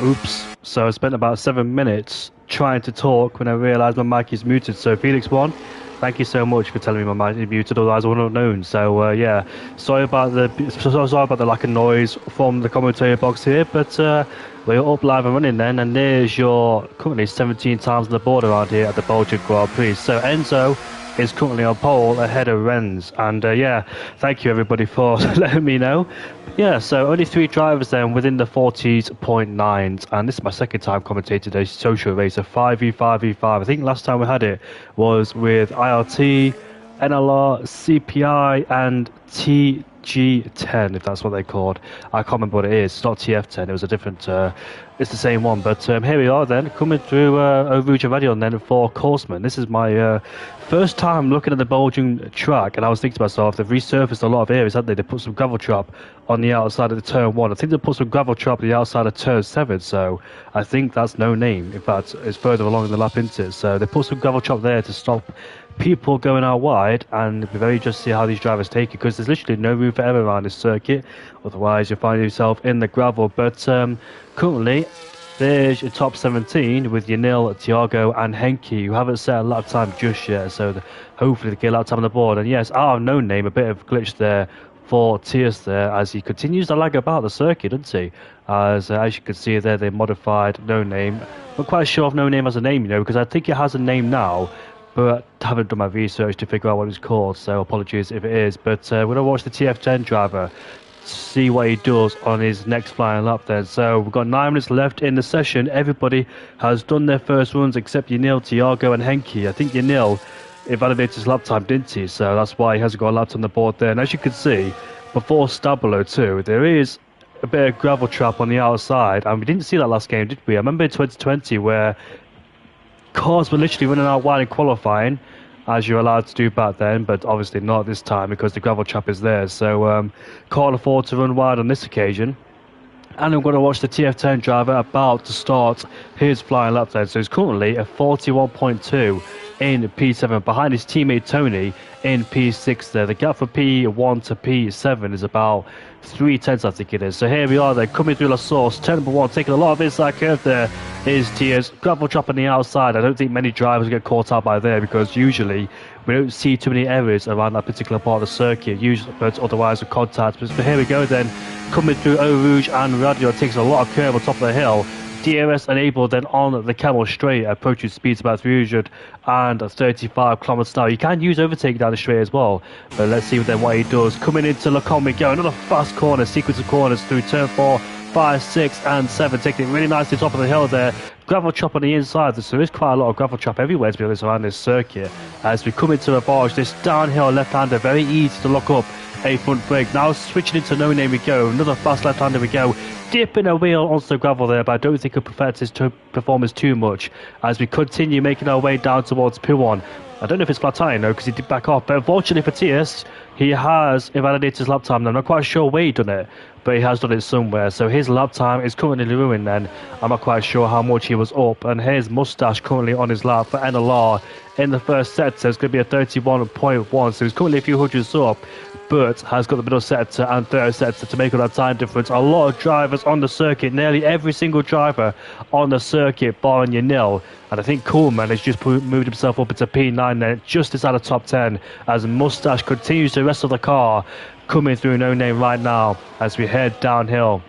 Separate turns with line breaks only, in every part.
Oops. So I spent about 7 minutes trying to talk when I realised my mic is muted. So Felix1, thank you so much for telling me my mic is muted, otherwise I wouldn't have known. So yeah, sorry about the lack of noise from the commentary box here, but we're up live and running then, and there's your currently 17 times on the board around here at the Belgian Grand Prix. So Enzo is currently on pole ahead of Renz, and yeah, thank you everybody for letting me know. Yeah, so only 3 drivers then within the 40.9s, and this is my second time commentating today's social race, a 5v5v5. I think last time we had it was with IRT, NLR, CPI, and TG10, if that's what they're called. I can't remember what it is. It's not TF10, it was a different, it's the same one. But here we are then, coming through Eau Rouge and Radion then for Courseman. This is my first time looking at the Belgian track, and I was thinking to myself, they've resurfaced a lot of areas, haven't they? They put some gravel trap on the outside of the turn 1. I think they put some gravel trap on the outside of turn 7, so I think that's no name. In fact, it's further along in the lap, isn't it? So they put some gravel trap there to stop people going out wide, and it'll be very interesting to see how these drivers take it, because there's literally no room for error around this circuit, otherwise you'll find yourself in the gravel. But currently there's your top 17 with Yanil, Thiago and Henke, who haven't set a lap time just yet, so hopefully they get a lap time on the board. And yes, no name, a bit of glitch there for Tiers there as he continues to lag about the circuit, doesn't he? As you can see there, they modified no name. Not quite sure if no name has a name, because I think it has a name now, but I haven't done my research to figure out what it's called, so apologies if it is. But we're going to watch the TF10 driver, see what he does on his next flying lap then. So we've got 9 minutes left in the session. Everybody has done their first runs except Yanil, Thiago and Henke. I think Yanil invalidated his lap time, didn't he? So that's why he hasn't got a lap time on the board there. And as you can see, before Stabilo too, there is a bit of gravel trap on the outside, and we didn't see that last game, did we? I remember in 2020 where cars were literally running out wide in qualifying, as you're allowed to do back then, but obviously not this time because the gravel trap is there. So can't afford to run wide on this occasion. And I'm going to watch the TF10 driver about to start his flying lap then. So he's currently a 41.2 in P7 behind his teammate Tony in P6 there. The gap from P1 to P7 is about 3/10, I think it is. So here we are, they're coming through La Source. Turn number 1, taking a lot of inside curve there is Tiers. Gravel drop on the outside. I don't think many drivers get caught out by there, because usually we don't see too many errors around that particular part of the circuit, usually, but otherwise with contact. But here we go then, coming through Eau Rouge and Radio, takes a lot of curve on top of the hill. DRS enabled then on the Camel straight, approaching speeds about 335 kilometers an hour. You can use overtake down the straight as well, but let's see then what he does. Coming into Lacombe we go, another fast corner, sequence of corners through turn 4, 5, 6 and 7, taking it really nicely top of the hill there. Gravel trap on the inside, so there is quite a lot of gravel trap everywhere, to be honest, around this circuit. As we come into a barge, this downhill left-hander, very easy to lock up a front brake. Now switching into no name we go, another fast left-hander we go, dipping a wheel onto the gravel there, but I don't think it affects his performance too much as we continue making our way down towards P1. I don't know if it's flat tire, because he did back off, but unfortunately for Tiers, he has invalidated his lap time. I'm not quite sure where he done it, but he has done it somewhere, so his lap time is currently ruined then. I'm not quite sure how much he was up, and here's Mustache currently on his lap for NLR in the first sector. It's going to be a 31.1, so he's currently a few hundreds up, but has got the middle sector and third sector to make up that time difference. A lot of drivers on the circuit, nearly every single driver on the circuit, barring Yanil. And I think Coolman has just moved himself up into P9 there, just inside the top 10, as Mustache continues the rest of the car coming through no name right now as we head downhill.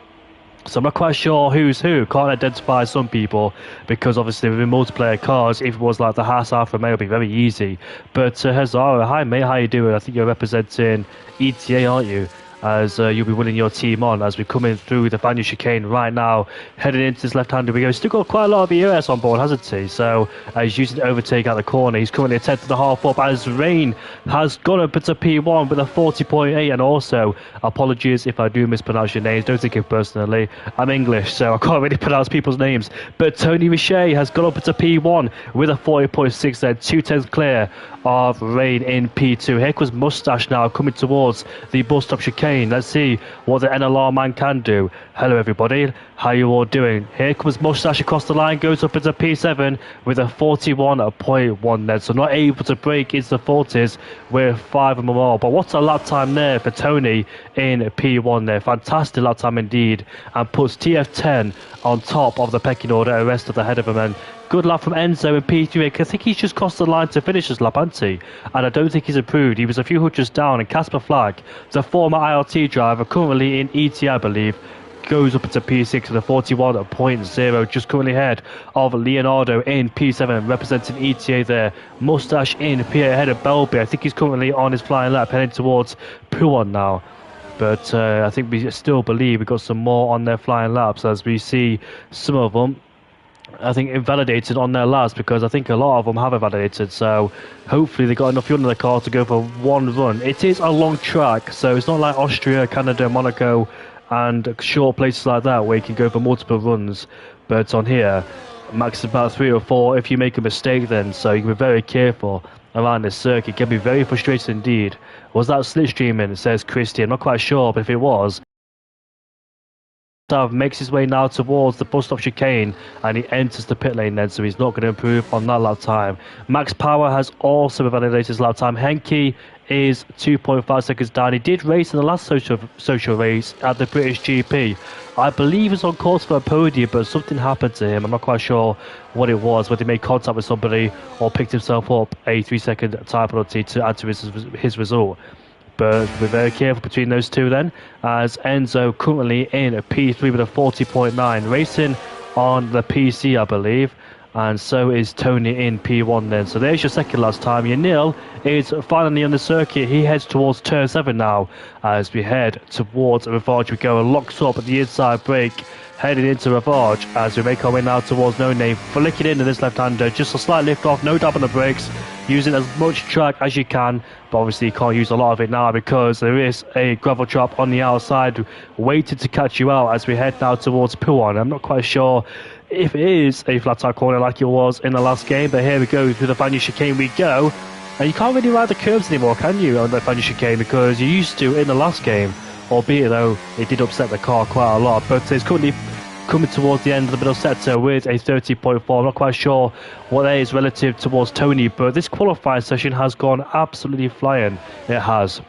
So I'm not quite sure who's who. Can't identify some people because obviously with multiplayer cars, if it was like the Haas Alfa Romeo, it would be very easy. But Hazara, hi mate, how you doing? I think you're representing ETA, aren't you? As you'll be winning your team on as we're coming through the Vanya chicane right now, heading into this left-hander we go. He's still got quite a lot of EOS on board, hasn't he? So he's using the overtake out the corner. He's currently a 10th and a half up as Rain has gone up into P1 with a 40.8. And also, apologies if I do mispronounce your names, don't take it personally. I'm English, so I can't really pronounce people's names. But Tony Richer has gone up into P1 with a 40.6 there, 2/10 clear of Rain in P2. Here comes Mustache now coming towards the bus stop chicane. chicane. Let's see what the NLR man can do. Hello everybody, how you all doing? Here comes Mustache across the line, goes up into P7 with a 41.1 then, so not able to break into the 40s with 5 of them all. But what's a lap time there for Tony in P1 there? Fantastic lap time indeed, and puts TF10 on top of the pecking order, the rest of the head of him. And good lap from Enzo in P3. I think he's just crossed the line to finish his lap, hasn't he? And I don't think he's improved. He was a few hundreds down, and Casper Flagg, the former ILT driver, currently in ET, I believe, goes up into P6 with a 41.0, just currently ahead of Leonardo in P7, representing ETA there. Mustache in P8 ahead of Belby. I think he's currently on his flying lap, heading towards Puon now. But I think we still believe we've got some more on their flying laps, as we see some of them, I think, invalidated on their laps, because I think a lot of them have invalidated. So hopefully they got enough fuel in the car to go for one run. It is a long track, so it's not like Austria, Canada, Monaco and short places like that where you can go for multiple runs. But on here, max is about 3 or 4 if you make a mistake then, so you can be very careful around this circuit. It can be very frustrating indeed. Was that slipstreaming, says Christy? I'm not quite sure, but if it was, makes his way now towards the bus stop chicane, and he enters the pit lane then, so he's not going to improve on that lap time. Max Power has also validated his lap time. Henke is 2.5 seconds down. He did race in the last social race at the British GP. I believe he's on course for a podium, but something happened to him. I'm not quite sure what it was, whether he made contact with somebody or picked himself up a 3-second time penalty to add to his result. But we're very careful between those two then, as Enzo currently in a P3 with a 40.9, racing on the PC, I believe, and so is Tony in P1 then. So there's your second last time. Your nil is finally on the circuit. He heads towards turn 7 now, as we head towards Ravage. We go and locks up at the inside brake, heading into Ravage, as we make our way now towards No Name, flicking into this left-hander, just a slight lift off, no dab on the brakes, using as much track as you can, but obviously you can't use a lot of it now because there is a gravel trap on the outside waiting to catch you out as we head now towards Puon. I'm not quite sure if it is a flat tire corner like it was in the last game, but here we go, through the Fanya chicane we go, and you can't really ride the curves anymore, can you, on the Fanya chicane, because you used to in the last game, albeit though it did upset the car quite a lot. But it's currently coming towards the end of the middle sector with a 30.4. I'm not quite sure what that is relative towards Tony, but this qualifying session has gone absolutely flying. It has.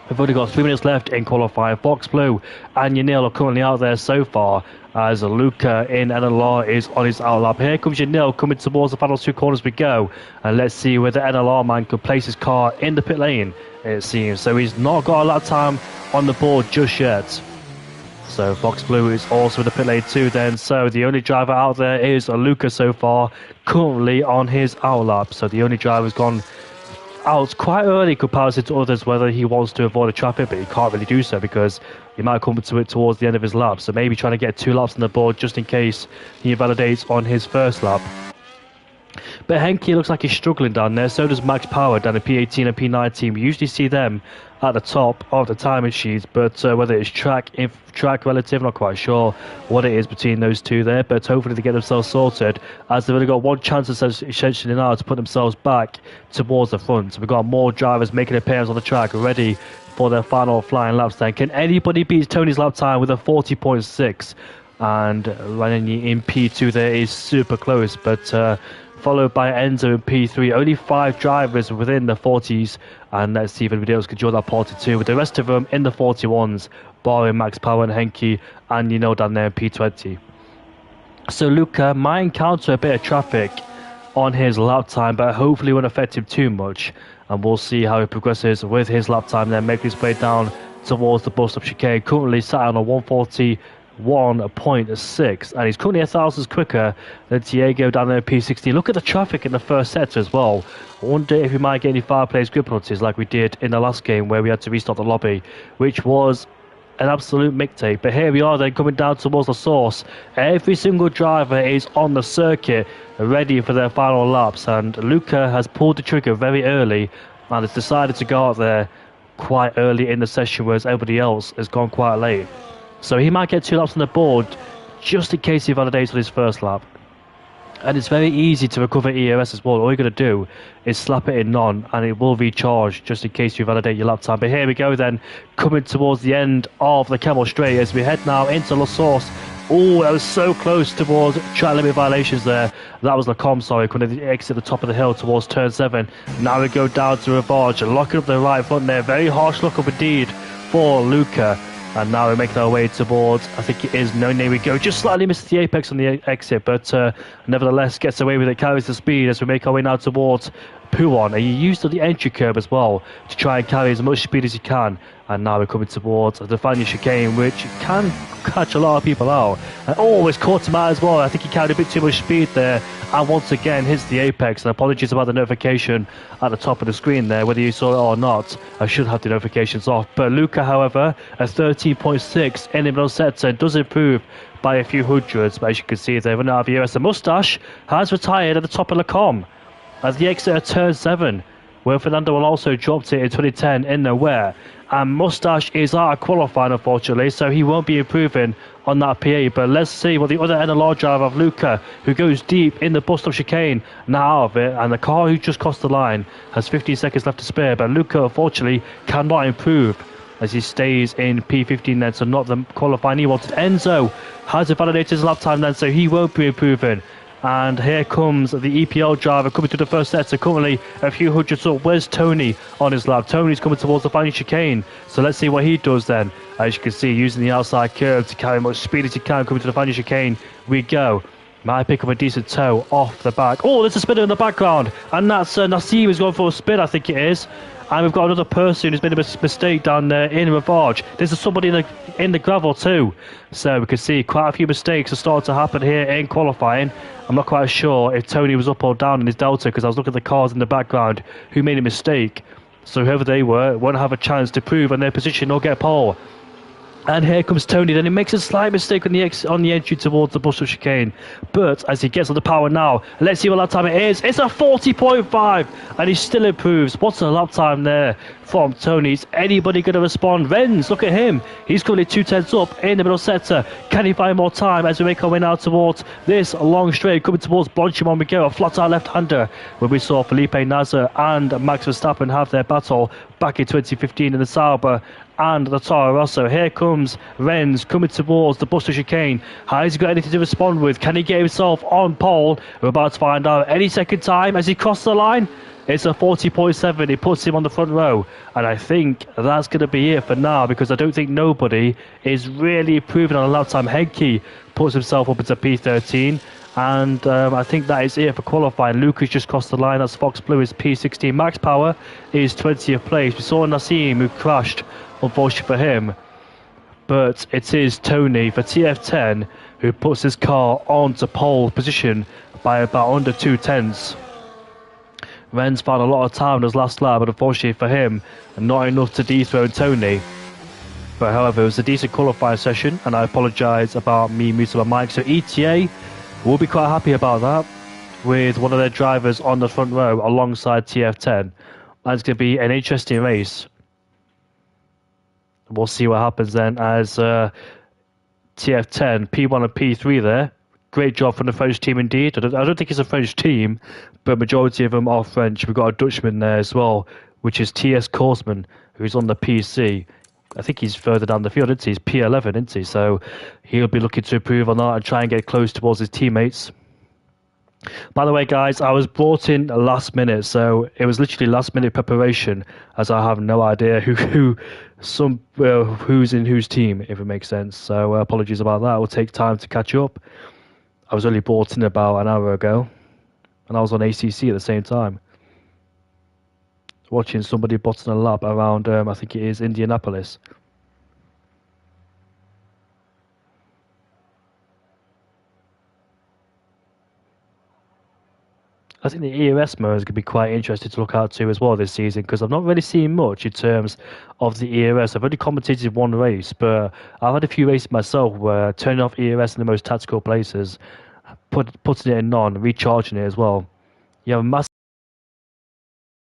We've only got 3 minutes left in qualifying. Fox Blue and Yanil are currently out there so far, as Luca in NLR is on his outlap. Here comes Yanil coming towards the final 2 corners we go, and let's see whether NLR man could place his car in the pit lane, it seems. So he's not got a lot of time on the board just yet. So Fox Blue is also in the pit lane too then. So the only driver out there is Luca so far, currently on his outlap. So the only driver has gone out quite early compared to others, whether he wants to avoid the traffic, but he can't really do so because he might come to it towards the end of his lap. So maybe trying to get 2 laps on the board just in case he invalidates on his first lap. But Henke looks like he's struggling down there. So does Max Power down at P18 and P19. We usually see them at the top of the timing sheets, but whether it's track relative, not quite sure what it is between those two there. But hopefully they get themselves sorted, as they've only got one chance essentially now to put themselves back towards the front. So we've got more drivers making appearances on the track, ready for their final flying laps then. Can anybody beat Tony's lap time with a 40.6? And running in P2 there is super close, but followed by Enzo in P3. Only 5 drivers within the 40s, and let's see if anybody else can join that party too, with the rest of them in the 41s, barring Max Power and Henke, and down there in P20. So Luca might encounter a bit of traffic on his lap time, but hopefully won't affect him too much, and we'll see how he progresses with his lap time then, making his way down towards the bus stop chicane. Currently sat on a 141.6, and he's currently 1,000 quicker than Diego down there in P60. Look at the traffic in the first sector as well. I wonder if we might get any fireplace grip penalties like we did in the last game where we had to restart the lobby, which was an absolute mixtape. But here we are then, coming down towards the source. Every single driver is on the circuit ready for their final laps, and Luca has pulled the trigger very early and has decided to go out there quite early in the session, whereas everybody else has gone quite late. So he might get 2 laps on the board just in case he validates on his first lap. And it's very easy to recover ERS as well. All you're going to do is slap it in non, and it will recharge just in case you validate your lap time. But here we go then, coming towards the end of the Camel Straight as we head now into La Source. Oh, that was so close towards track limit violations there. That was Lacombe, sorry, when they exit the top of the hill towards turn 7. Now we go down to Rivage, locking up the right front there. Very harsh look up indeed for Luca. And now we're making our way towards, I think it is, no, there we go. Just slightly missed the apex on the exit, but nevertheless gets away with it, carries the speed as we make our way now towards Pouon. And you use the entry curve as well to try and carry as much speed as you can. And now we're coming towards the final chicane, which can catch a lot of people out. And it's caught him out as well. I think he carried a bit too much speed there. And once again hits the apex. And apologies about the notification at the top of the screen there, whether you saw it or not. I should have the notifications off. But Luca, however, a 13.6 in the middle sector does improve by a few hundreds. But as you can see, they're running out of ERS. The Moustache has retired at the top of Lacombe as the exit at turn 7, where Fernando Alonso dropped it in 2010 in nowhere. And Moustache is out of qualifying, unfortunately, so he won't be improving on that PA. But let's see what the other NLR driver of Luca, who goes deep in the bus-stop chicane, now out of it. And the car who just crossed the line has 15 seconds left to spare. But Luca, unfortunately, cannot improve as he stays in P15 then, so not the qualifying he wanted. Enzo has validated his lap time then, so he won't be improving. And here comes the EPL driver coming to the first sector, currently a few hundreds up. Where's Tony on his lap? Tony's coming towards the final chicane, so let's see what he does then. As you can see, using the outside curve to carry as much speed as he can, coming to the final chicane we go. Might pick up a decent toe off the back. Oh, there's a spinner in the background, and that's Nassim is going for a spin, I think it is. And we've got another person who's made a mistake down there in Rivage. There's somebody in the gravel too. So we can see quite a few mistakes are starting to happen here in qualifying. I'm not quite sure if Tony was up or down in his Delta, because I was looking at the cars in the background who made a mistake. So whoever they were won't have a chance to prove on their position or get pole. And here comes Tony. Then he makes a slight mistake on the entry towards the bus chicane. But as he gets on the power now, let's see what lap time it is. It's a 40.5, and he still improves. What's the lap time there from Tony? Is anybody going to respond? Renz, look at him. He's currently 2/10 up in the middle sector. Can he find more time as we make our way now towards this long straight, coming towards Blanchimon we go, a flat-out left-hander, where we saw Felipe Nasser and Max Verstappen have their battle back in 2015 in the Sauber and the Toro Rosso. Here comes Renz coming towards the Buster chicane. Has he got anything to respond with? Can he get himself on pole? We're about to find out. Any second time as he crosses the line. It's a 40.7. It puts him on the front row. And I think that's going to be it for now, because I don't think nobody is really improving on a lap time. Henke puts himself up into P13. And I think that is it for qualifying. Lucas just crossed the line. That's Fox Blue is P16. Max Power is 20th place. We saw Nassim who crashed, unfortunately for him. But it is Tony for TF10 who puts his car onto pole position by about under 2/10. Renz found a lot of time in his last lap, but unfortunately for him, not enough to dethrone Tony. But however, it was a decent qualifying session, and I apologise about me muting my mic. So ETA will be quite happy about that, with one of their drivers on the front row alongside TF10. And it's going to be an interesting race. We'll see what happens then as TF10, P1 and P3 there. Great job from the French team indeed. I don't think it's a French team, but majority of them are French. We've got a Dutchman there as well, which is TS Korsman, who's on the PC. I think he's further down the field, isn't he? He's P11, isn't he? So he'll be looking to improve on that and try and get close towards his teammates. By the way, guys, I was brought in last minute, so it was literally last minute preparation, as I have no idea who's in whose team, if it makes sense. So apologies about that. It will take time to catch up. I was only brought in about an hour ago, and I was on ACC at the same time, watching somebody bottom a lap around, I think it is Indianapolis. I think the ERS mode is going to be quite interesting to look out to as well this season, because I've not really seen much in terms of the ERS. I've only commentated one race, but I've had a few races myself where turning off ERS in the most tactical places, putting it in non, recharging it as well. You have a massive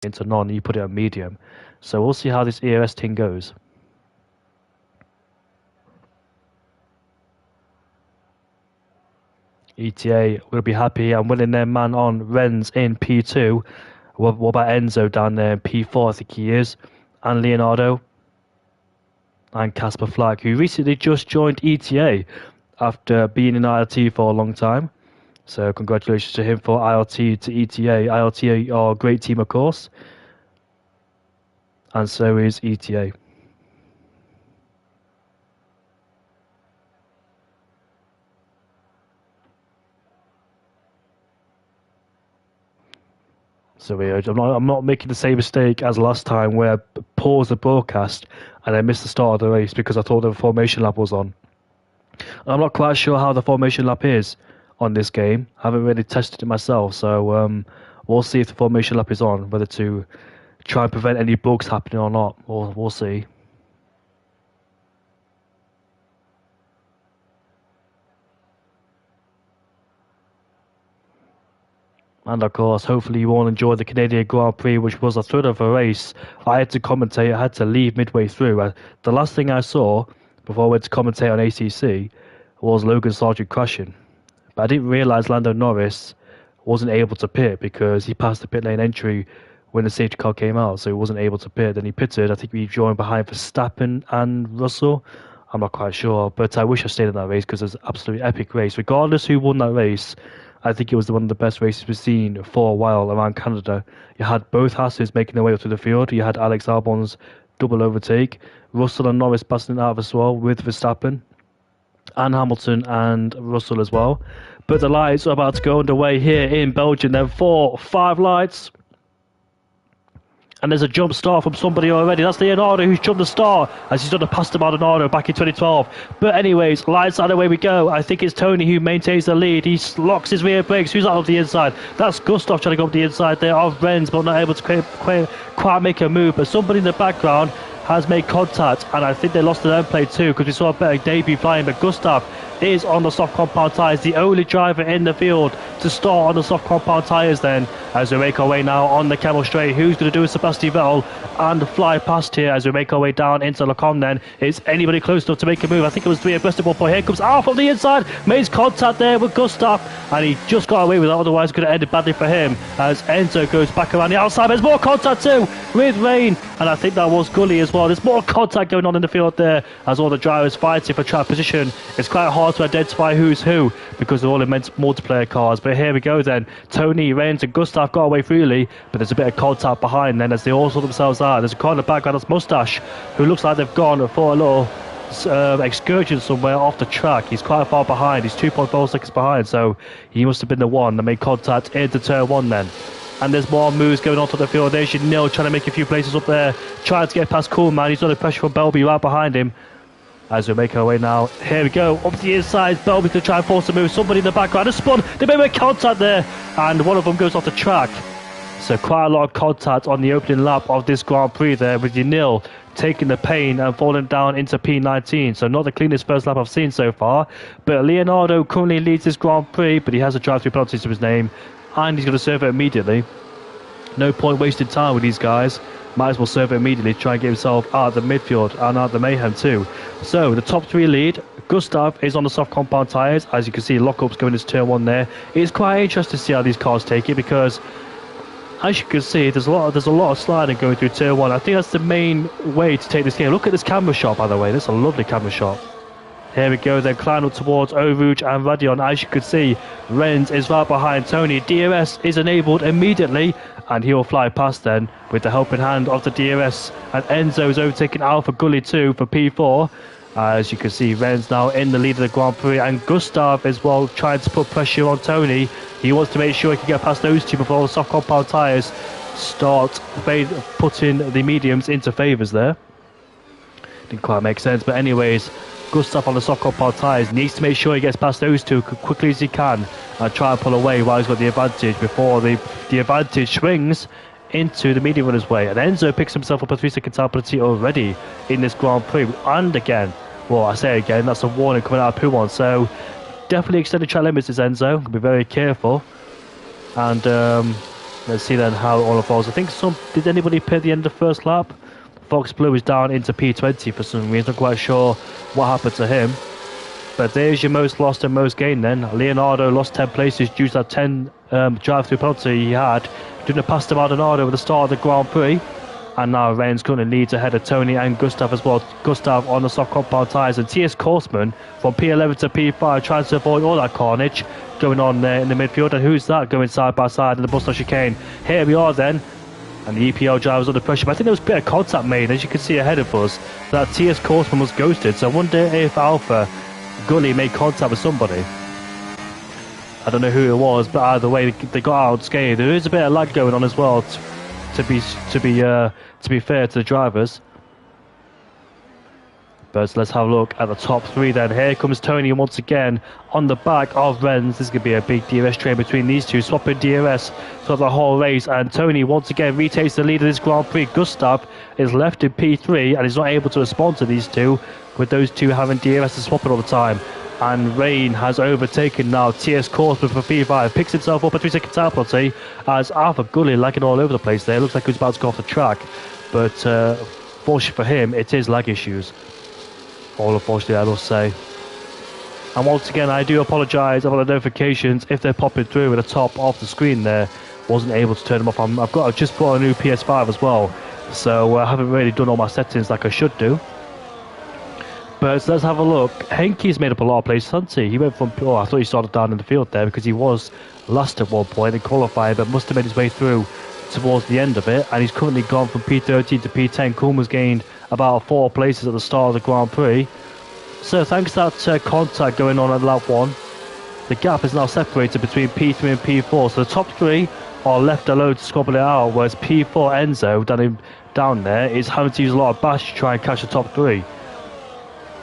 into non, and you put it on medium. So we'll see how this ERS thing goes. ETA will be happy and winning their man on Renz in P2. What about Enzo down there in P4, I think he is, and Leonardo and Casper Flack, who recently just joined ETA after being in ILT for a long time. So congratulations to him for ILT to ETA. ILT are a great team, of course, and so is ETA. So I'm not making the same mistake as last time where I paused the broadcast and I missed the start of the race because I thought the formation lap was on. I'm not quite sure how the formation lap is on this game. I haven't really tested it myself, so we'll see if the formation lap is on, whether to try and prevent any bugs happening or not. We'll see. And of course, hopefully you all enjoyed the Canadian Grand Prix, which was a thrill of a race. I had to commentate, I had to leave midway through. The last thing I saw before I went to commentate on ACC was Logan Sargent crashing. But I didn't realise Lando Norris wasn't able to pit because he passed the pit lane entry when the safety car came out, so he wasn't able to pit. Then he pitted. I think he joined behind Verstappen and Russell. I'm not quite sure, but I wish I stayed in that race because it was an absolutely epic race. Regardless who won that race, I think it was one of the best races we've seen for a while around Canada. You had both Hasses making their way up through the field. You had Alex Albon's double overtake. Russell and Norris passing out as well with Verstappen. And Hamilton and Russell as well. But the lights are about to go underway here in Belgium. Then 4, 5 lights. And there's a jump start from somebody already. That's Leonardo who's jumped the start as he's done a past Maldonado back in 2012. But anyways, lights out, away we go. I think it's Tony who maintains the lead. He locks his rear brakes. Who's out of the inside? That's Gustav trying to go up the inside there of Renz, but not able to quite make a move. But somebody in the background has made contact, and I think they lost their own play too because we saw a better debut flying. But Gustav is on the soft compound tyres, the only driver in the field to start on the soft compound tyres then, as we make our way now on the Camel Straight. Who's going to do a Sebastian Vettel and fly past here as we make our way down into Le Con then? Is anybody close enough to make a move? I think it was 3 abreast of 1 point. Here comes Al from the inside, makes contact there with Gustav, and he just got away with that, otherwise it could have ended badly for him as Enzo goes back around the outside. There's more contact too with Rain, and I think that was Gully as well. There's more contact going on in the field there as all the drivers fighting for track position. It's quite hard to identify who's who because they're all immense multiplayer cars. But here we go then. Tony, Renz and Gustav got away freely, but there's a bit of contact behind then as they all sort themselves out. There's a car in the background, that's Mustache, who looks like they've gone for a little excursion somewhere off the track. He's quite far behind. He's 2.4 seconds behind, so he must have been the one that made contact into turn 1 then. And there's more moves going on to the field. There's Nil trying to make a few places up there, trying to get past Coolman. He's under pressure from Belby right behind him. As we make our way now, here we go, up the inside. Belby to try and force a move. Somebody in the background has spun. They made contact there, and one of them goes off the track. So quite a lot of contact on the opening lap of this Grand Prix there, with Nil taking the pain and falling down into P19. So not the cleanest first lap I've seen so far. But Leonardo currently leads this Grand Prix, but he has a drive-through penalty to his name, and he's going to serve it immediately. No point wasting time with these guys. Might as well serve it immediately, try and get himself out of the midfield and out of the mayhem too. So the top 3 lead. Gustav is on the soft compound tyres. As you can see, lockups going into turn 1 there. It's quite interesting to see how these cars take it because, as you can see, there's a lot of sliding going through turn 1. I think that's the main way to take this game. Look at this camera shot, by the way. That's a lovely camera shot. Here we go, then climb up towards Eau Rouge and Radion. As you can see, Renz is right behind Tony. DRS is enabled immediately, and he will fly past then with the helping hand of the DRS. And Enzo is overtaking Alpha Gully 2 for P4. As you can see, Renz now in the lead of the Grand Prix, and Gustav as well trying to put pressure on Tony. He wants to make sure he can get past those two before the soft compound tyres start putting the mediums into favours there. Didn't quite make sense, but anyways, Gustav on the soft compound tyres needs to make sure he gets past those two as quickly as he can and try and pull away while he's got the advantage before the advantage swings into the medium runner's way. And Enzo picks himself up a 3-second time penalty already in this Grand Prix. And again, well, I say again, that's a warning coming out of P1. So definitely extended track limits is Enzo. Be very careful. And let's see then how it all unfolds. I think did anybody pit the end of the first lap? Fox Blue is down into P20 for some reason. I'm quite sure what happened to him. But there's your most lost and most gained then. Leonardo lost 10 places due to that 10 drive-through penalty he had. Didn't pass to Maldonado at the start of the Grand Prix. And now Reigns currently leads ahead of Tony and Gustav as well. Gustav on the soft compound tyres. And T.S. Korsman from P11 to P5 trying to avoid all that carnage going on there in the midfield. And who's that going side by side in the bus chicane? Here we are then. And the EPL driver's under pressure. But I think there was a bit of contact made, as you can see ahead of us, that T.S. Korsman was ghosted. So I wonder if Alpha Gully made contact with somebody. I don't know who it was, but either way, they got out unscathed. There is a bit of lag going on as well, to be fair to the drivers. But let's have a look at the top three then. Here comes Tony once again on the back of Renz. This is going to be a big DRS train between these two, swapping DRS for the whole race. And Tony once again retakes the lead of this Grand Prix. Gustav is left in P3 and is not able to respond to these two, with those two having DRS and swapping all the time. And Rain has overtaken now T.S. Korsman for P5, picks himself up a 3-second time penalty as Alpha Gully lagging all over the place there. Looks like he's about to go off the track, but fortunately for him, it is lag issues. All unfortunately, I must say. And once again, I do apologise about the notifications if they're popping through at the top of the screen there. Wasn't able to turn them off. I've just bought a new PS5 as well, so I haven't really done all my settings like I should do. But let's have a look. Henke's made up a lot of places, hasn't he? He went from... Oh, I thought he started down in the field there because he was last at one point in qualifying, but must have made his way through towards the end of it. And he's currently gone from P13 to P10. Kuhlman's gained about 4 places at the start of the Grand Prix. So thanks to that contact going on at lap 1, the gap is now separated between P3 and P4. So the top 3 are left alone to squabble it out, whereas P4 Enzo down there is having to use a lot of bash to try and catch the top 3.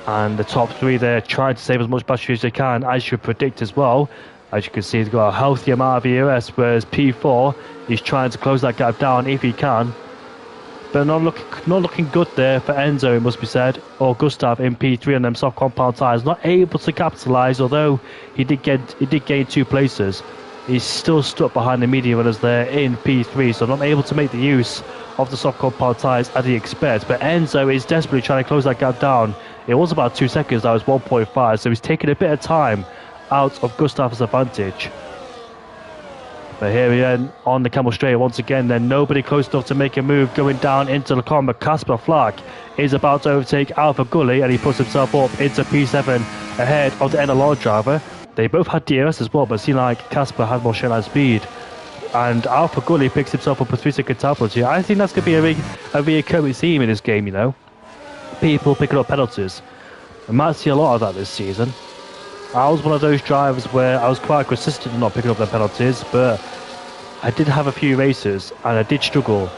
And the top 3 there trying to save as much battery as they can, as you predict as well. As you can see, they've got a healthy amount of ERS, whereas P4 is trying to close that gap down if he can. But not looking good there for Enzo, it must be said, or Gustav in P3 on them soft compound tyres. Not able to capitalise, although he did gain 2 places. He's still stuck behind the medium runners there in P3, so not able to make the use of the soft compound tyres as he expects. But Enzo is desperately trying to close that gap down. It was about 2 seconds, that was 1.5, so he's taking a bit of time out of Gustav's advantage. But here we are on the Camel Straight once again, then nobody close enough to make a move going down into the corner. Casper Flack is about to overtake Alpha Gully, and he puts himself up into P7 ahead of the NLR driver. They both had DRS as well, but it seemed like Casper had more straight line speed. And Alpha Gully picks himself up a 3-second time penalty. I think that's going to be a recurring theme in this game, you know. People picking up penalties. I might see a lot of that this season. I was one of those drivers where I was quite consistent in not picking up their penalties, but I did have a few races and I did struggle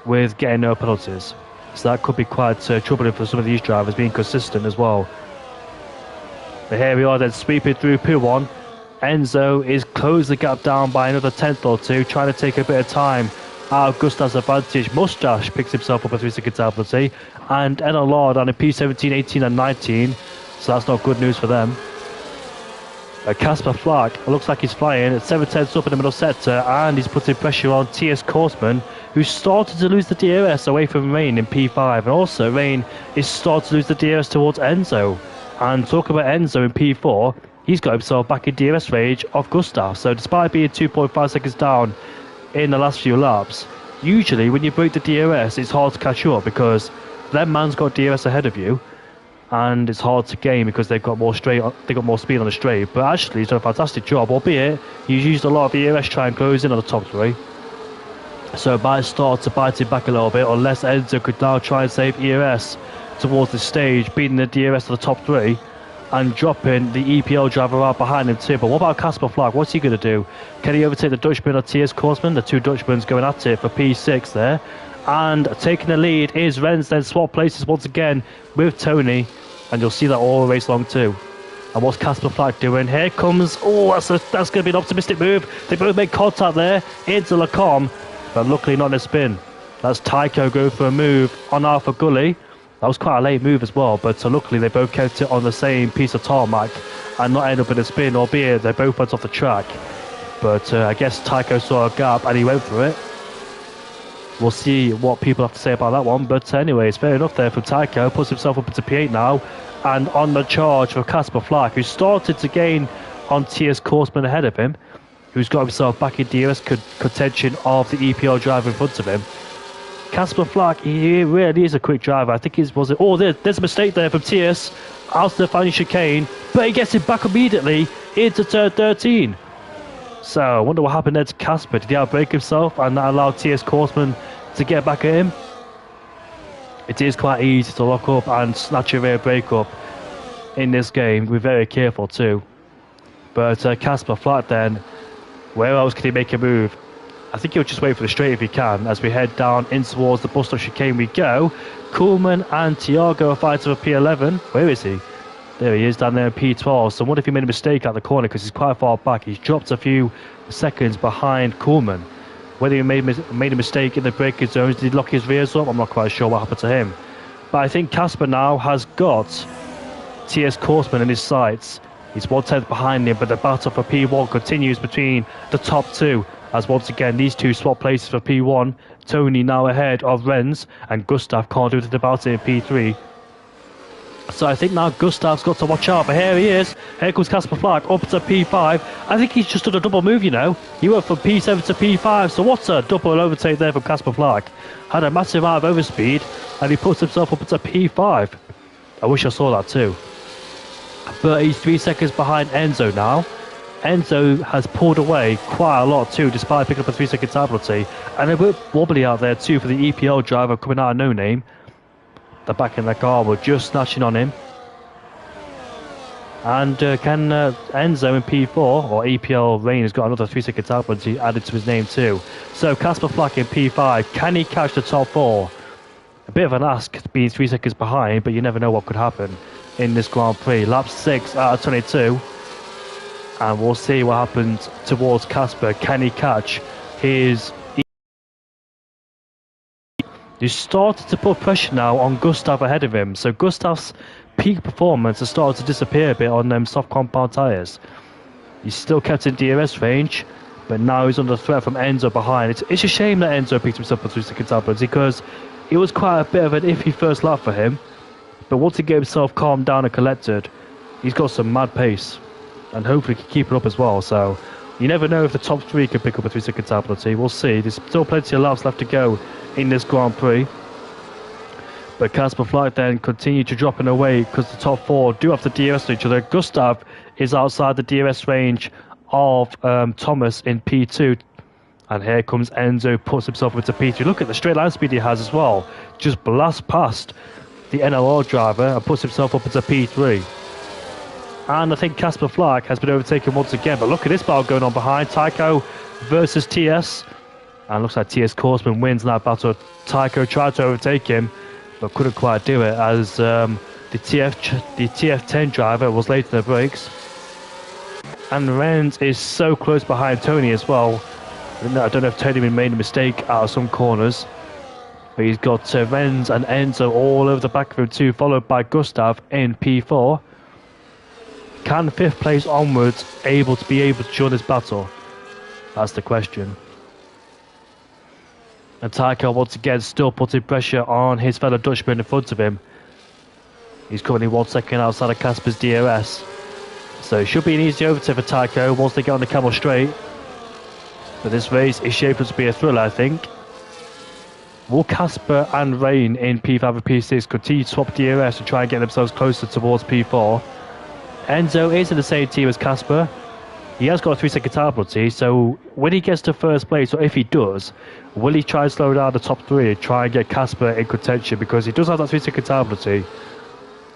with getting no penalties. So that could be quite troubling for some of these drivers, being consistent as well. But here we are then, sweeping through P1. Enzo is closing the gap down by another 10th or 2, trying to take a bit of time out of Gustav's advantage. Mustache picks himself up a 3-second time penalty, and NLR down in P17, 18 and 19, so that's not good news for them. Casper Flack looks like he's flying at 7/10 up in the middle sector, and he's putting pressure on T.S. Korsman, who started to lose the DRS away from Rain in P5, and also Rain is starting to lose the DRS towards Enzo. And talking about Enzo in P4, he's got himself back in DRS range of Gustav. So despite being 2.5 seconds down in the last few laps, usually when you break the DRS, it's hard to catch up because that man's got DRS ahead of you, and it's hard to gain because they've got more speed on the straight. But actually, he's done a fantastic job, albeit he's used a lot of ERS to try and close in on the top 3. So it might start to bite it back a little bit, unless Enzo could now try and save ERS towards the stage, beating the DRS to the top 3 and dropping the EPL driver out behind him too. But what about Casper Flack? What's he going to do? Can he overtake the Dutchman or T.S. Korsman? The 2 Dutchmans going at it for P6 there. And taking the lead is Renz, then swap places once again with Tony. And you'll see that all race long too. And what's Casper Flack doing? Here comes... Oh, that's going to be an optimistic move. They both make contact there into Lacombe, but luckily not in a spin. That's Tycho going for a move on Alpha Gully. That was quite a late move as well, but luckily they both kept it on the same piece of tarmac and not end up in a spin, albeit they both went off the track. But I guess Tycho saw a gap and he went for it. We'll see what people have to say about that one. But anyways, fair enough there from Tycho. Puts himself up into P8 now. And on the charge for Casper Flack, who started to gain on TS Korsman ahead of him, who's got himself back in DRS contention of the EPL driver in front of him. Casper Flack, he really is a quick driver. I think there's a mistake there from TS out of the final chicane, but he gets it back immediately into turn 13. So I wonder what happened there to Casper. Did he outbrake himself and that allowed TS Korsman to get back at him? It is quite easy to lock up and snatch a rear break up in this game. We're very careful too. But Casper Flack then, where else can he make a move? I think he'll just wait for the straight if he can. As we head down in towards the bus stop chicane we go. Kuhlman and Thiago are fighting for P11. Where is he? There he is down there in P12. So I wonder if he made a mistake at the corner because he's quite far back. He's dropped a few seconds behind Kuhlman. Whether he made a mistake in the braking zones, did he lock his rears up? I'm not quite sure what happened to him. But I think Casper now has got TS Korsman in his sights. He's 1/10 behind him, but the battle for P1 continues between the top two. As once again, these two swap places for P1. Tony now ahead of Renz, and Gustav can't do anything about it in P3. So I think now Gustav's got to watch out, but here he is. Here comes Casper Flack up to P5. I think he's just done a double move, you know. He went from P7 to P5, so what's a double overtake there from Casper Flack. Had a massive amount of overspeed, and he puts himself up to P5. I wish I saw that too. But he's 3 seconds behind Enzo now. Enzo has pulled away quite a lot too, despite picking up a 3-second time penalty. And a bit wobbly out there too for the EPL driver coming out of no name. The back in the car were just snatching on him. And can Enzo in P4, or EPL Rain, has got another 3-second time penalty added to his name too. So Casper Flack in P5, can he catch the top 4? A bit of an ask being 3 seconds behind, but you never know what could happen in this Grand Prix. Lap 6 out of 22. And we'll see what happens towards Casper. Can he catch his... He's started to put pressure now on Gustav ahead of him. So Gustav's peak performance has started to disappear a bit on them soft compound tyres. He's still kept in DRS range, but now he's under threat from Enzo behind. It's a shame that Enzo picked himself up 3 seconds upwards, because it was quite a bit of an iffy first lap for him. But once he gets himself calmed down and collected, he's got some mad pace. And hopefully can keep it up as well. So you never know if the top 3 can pick up a 3-second time penalty. We'll see. There's still plenty of laps left to go in this Grand Prix. But Casper Flack then continued to dropping away because the top 4 do have to DRS to each other. Gustav is outside the DRS range of Thomas in P2. And here comes Enzo, puts himself into P3. Look at the straight line speed he has as well. Just blasts past the NLR driver and puts himself up into P3. And I think Casper Flack has been overtaken once again. But look at this battle going on behind. Tycho versus TS. And looks like TS Korsman wins in that battle. Tycho tried to overtake him, but couldn't quite do it, as the TF10 driver was late in the brakes. And Renz is so close behind Tony as well. I don't know if Tony made a mistake out of some corners. But he's got Renz and Enzo all over the back of him too, followed by Gustav in P4. Can 5th place onwards be able to join this battle? That's the question. And Tycho once again still putting pressure on his fellow Dutchman in front of him. He's currently 1 second outside of Casper's DRS. So it should be an easy overtake for Tycho once they get on the Camel Straight. But this race is shaped up to be a thriller, I think. Will Casper and Rain in P5 and P6 continue to swap DRS and try and get themselves closer towards P4? Enzo is in the same team as Casper. He has got a 3-second time penalty, so when he gets to first place, or if he does, will he try and slow down the top 3 and try and get Casper in contention, because he does have that 3-second time penalty,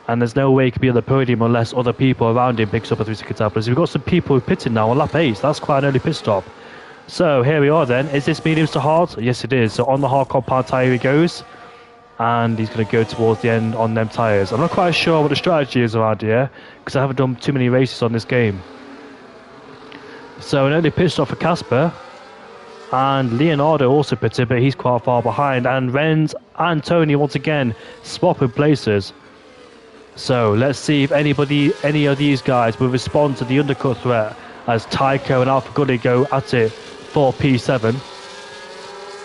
and there's no way he can be on the podium unless other people around him picks up a 3-second time penalty. We've got some people pitting now on lap 8, so that's quite an early pit stop. So here we are then. Is this mediums to hard? Yes, it is. So on the hard compound tyre he goes. And he's going to go towards the end on them tyres. I'm not quite sure what the strategy is around here, because I haven't done too many races on this game. So an early pit stop for Casper. And Leonardo also pitted, but he's quite far behind. And Renz and Tony once again swapping places. So let's see if any of these guys will respond to the undercut threat as Tycho and Alpha Gully go at it for P7.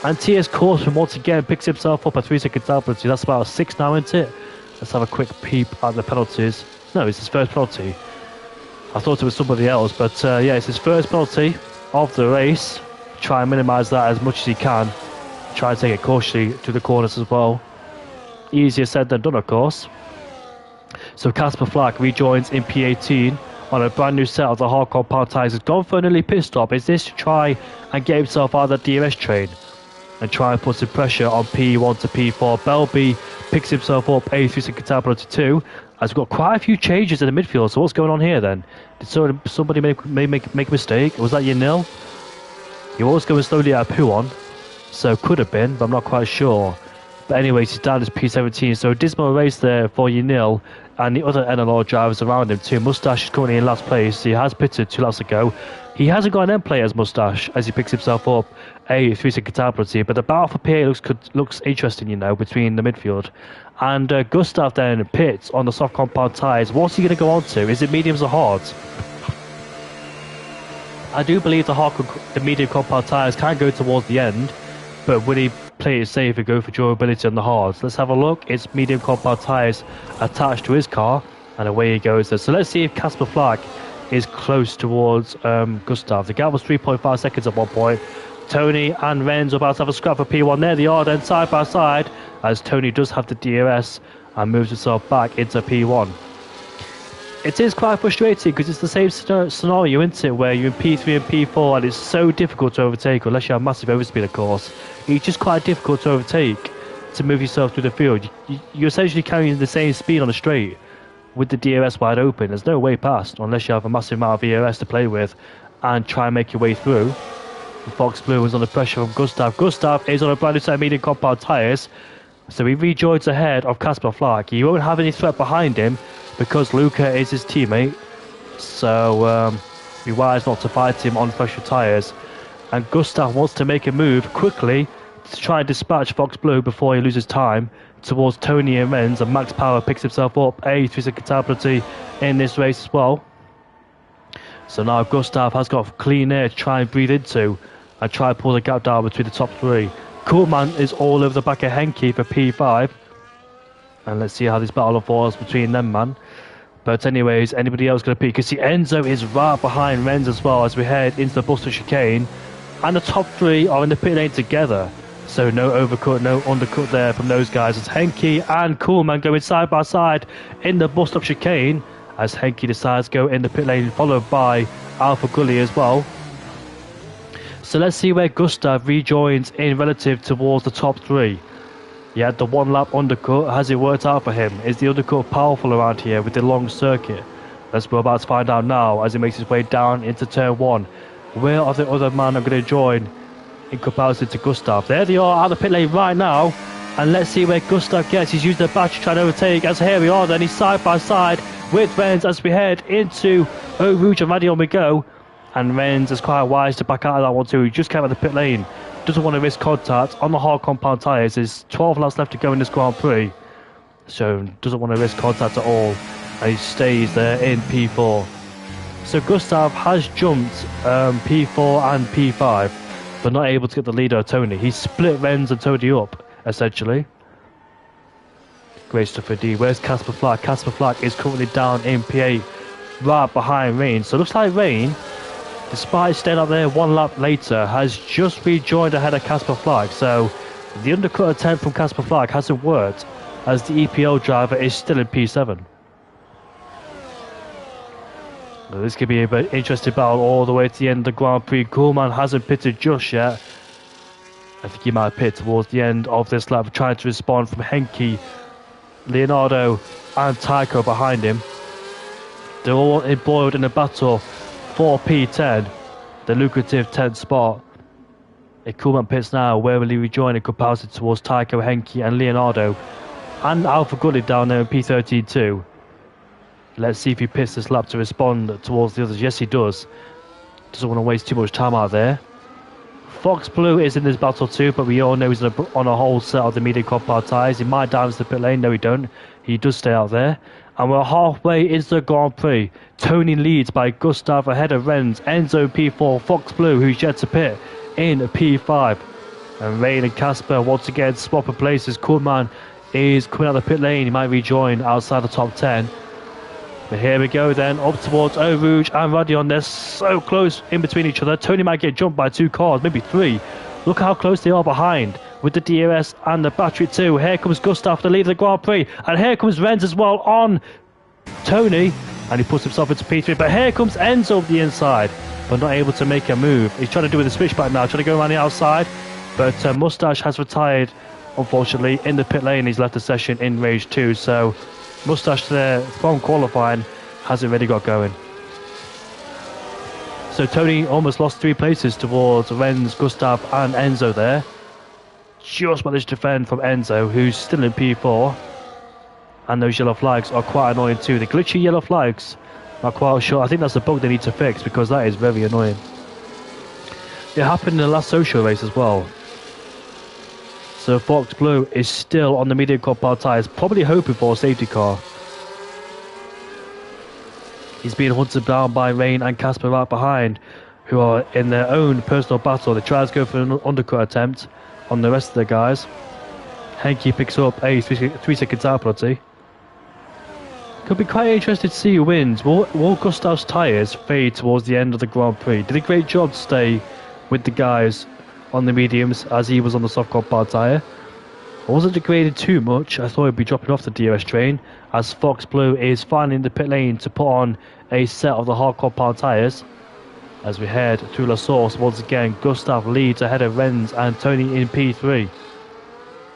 And TS Courseman once again picks himself up a 3-second time penalty. That's about a 6 now, isn't it? Let's have a quick peep at the penalties. No, it's his first penalty. I thought it was somebody else, but yeah, it's his first penalty of the race. Try and minimise that as much as he can. Try and take it cautiously to the corners as well. Easier said than done, of course. So Casper Flack rejoins in P18 on a brand new set of the hard compound tyres. Has gone for an early pit stop. Is this to try and get himself out of the DRS train and try and put some pressure on P1 to P4. Belby picks himself up a 3-second time penalty 2. Has got quite a few changes in the midfield. So what's going on here then? Did somebody make a mistake? Was that Yanil? He was going slowly out of Puon, so could have been, but I'm not quite sure. But anyways, he's down as P17, so a dismal race there for Yanil and the other NLR drivers around him too. Mustache is currently in last place. He has pitted 2 laps ago. He hasn't got an end play as Mustache as he picks himself up a 3-second time penalty, but the battle for P8 looks interesting, you know, between the midfield. And Gustav then pits on the soft compound tyres. What's he going to go on to? Is it mediums or hards? I do believe the medium compound tyres can go towards the end, but will he play it safe and go for durability on the hards? Let's have a look. It's medium compound tyres attached to his car, and away he goes there. So let's see if Casper Flack is close towards Gustav. The gap was 3.5 seconds at one point. Tony and Renz are about to have a scrap for P1. There they are then side by side, as Tony does have the DRS and moves himself back into P1. It is quite frustrating because it's the same scenario, isn't it, where you're in P3 and P4 and it's so difficult to overtake, unless you have massive overspeed, of course. It's just quite difficult to overtake, to move yourself through the field. You're essentially carrying the same speed on the straight with the DRS wide open. There's no way past unless you have a massive amount of ERS to play with and try and make your way through. Fox Blue is under pressure from Gustav. Gustav is on a brand new set of medium compound tyres, so he rejoins ahead of Casper Flack. He won't have any threat behind him because Luca is his teammate, so be wise not to fight him on fresher tyres. And Gustav wants to make a move quickly to try and dispatch Fox Blue before he loses time towards Tony and Renz, and Max Power picks himself up a 3-second time penalty in this race as well. So now Gustav has got clean air to try and breathe into and try and pull the gap down between the top 3. Koolman is all over the back of Henke for P5. And let's see how this battle unfolds between them, man. But anyways, anybody else going to peek? You can see Enzo is right behind Renz as well as we head into the Buster chicane. And the top 3 are in the pit lane together. So no overcut, no undercut there from those guys. As Henke and Koolman going side by side in the bus-stop chicane. As Henke decides to go in the pit lane, followed by Alpha Gully as well. So let's see where Gustav rejoins in relative towards the top 3. He had the 1-lap undercut. Has it worked out for him? Is the undercut powerful around here with the long circuit? We're about to find out now as he makes his way down into turn 1. Where are the other men are going to join in comparison to Gustav? There they are out of the pit lane right now. And let's see where Gustav gets. He's used the battery trying to overtake. As here we are then, he's side by side with Renz as we head into Eau Rouge and Radion we go. And Renz is quite wise to back out of that one too. He just came out of the pit lane. Doesn't want to risk contact on the hard compound tyres. There's 12 laps left to go in this Grand Prix. So doesn't want to risk contact at all. And he stays there in P4. So Gustav has jumped P4 and P5, but not able to get the lead of Tony. He split Renz and Tony up, essentially. Great stuff for D. Where's Casper Flack? Casper Flack is currently down in P8, right behind Rain. So it looks like Rain, despite staying up there 1 lap later, has just rejoined ahead of Casper Flack. So the undercut attempt from Casper Flack hasn't worked, as the EPL driver is still in P7. Well, this could be an interesting battle all the way to the end of the Grand Prix. Koolman hasn't pitted just yet. I think he might pit towards the end of this lap, trying to respond from Henke, Leonardo and Tycho behind him. They're all embroiled in a battle for P10, the lucrative 10th spot. If Koolman pits now, where will he rejoin in comparison towards Tycho, Henke and Leonardo? And Alpha Gully down there in P13 too. Let's see if he pits this lap to respond towards the others. Yes, he does. Doesn't want to waste too much time out there. Fox Blue is in this battle too, but we all know he's on a whole set of the medium compound tyres. He might dive into the pit lane. No, he don't. He does stay out there. And we're halfway into the Grand Prix. Tony leads by Gustav ahead of Renz. Enzo P4. Fox Blue, who's yet to pit, in P5. And Rain and Casper once again swapping places. Koolman is coming out of the pit lane. He might rejoin outside the top 10. But here we go then, up towards Eau Rouge and Radion. They're so close in between each other. Tony might get jumped by 2 cars, maybe 3. Look how close they are behind with the DRS and the battery too. Here comes Gustav, the leader of the Grand Prix. And here comes Renz as well on Tony. And he puts himself into P3. But here comes Enzo over the inside, but not able to make a move. He's trying to do with the switchback now, trying to go around the outside. But Mustache has retired, unfortunately, in the pit lane. He's left the session in Rage 2. So Mustache there from qualifying hasn't really got going. So Tony almost lost 3 places towards Renz, Gustav and Enzo there. Just managed to defend from Enzo, who's still in P4. And those yellow flags are quite annoying too. The glitchy yellow flags, not quite sure. I think that's a bug they need to fix, because that is very annoying. It happened in the last social race as well. So Fox Blue is still on the medium compound tyres, probably hoping for a safety car. He's being hunted down by Rain and Casper right behind, who are in their own personal battle. They try to go for an undercut attempt on the rest of the guys. Henke picks up a 3-second time penalty. Could be quite interesting to see who wins. Will Gustav's tyres fade towards the end of the Grand Prix? Did a great job to stay with the guys on the mediums as he was on the soft compound tyre. I wasn't degraded too much. I thought he'd be dropping off the DRS train, as Fox Blue is finally in the pit lane to put on a set of the hard compound tyres. As we head to La Source, once again Gustav leads ahead of Renz and Tony in P3,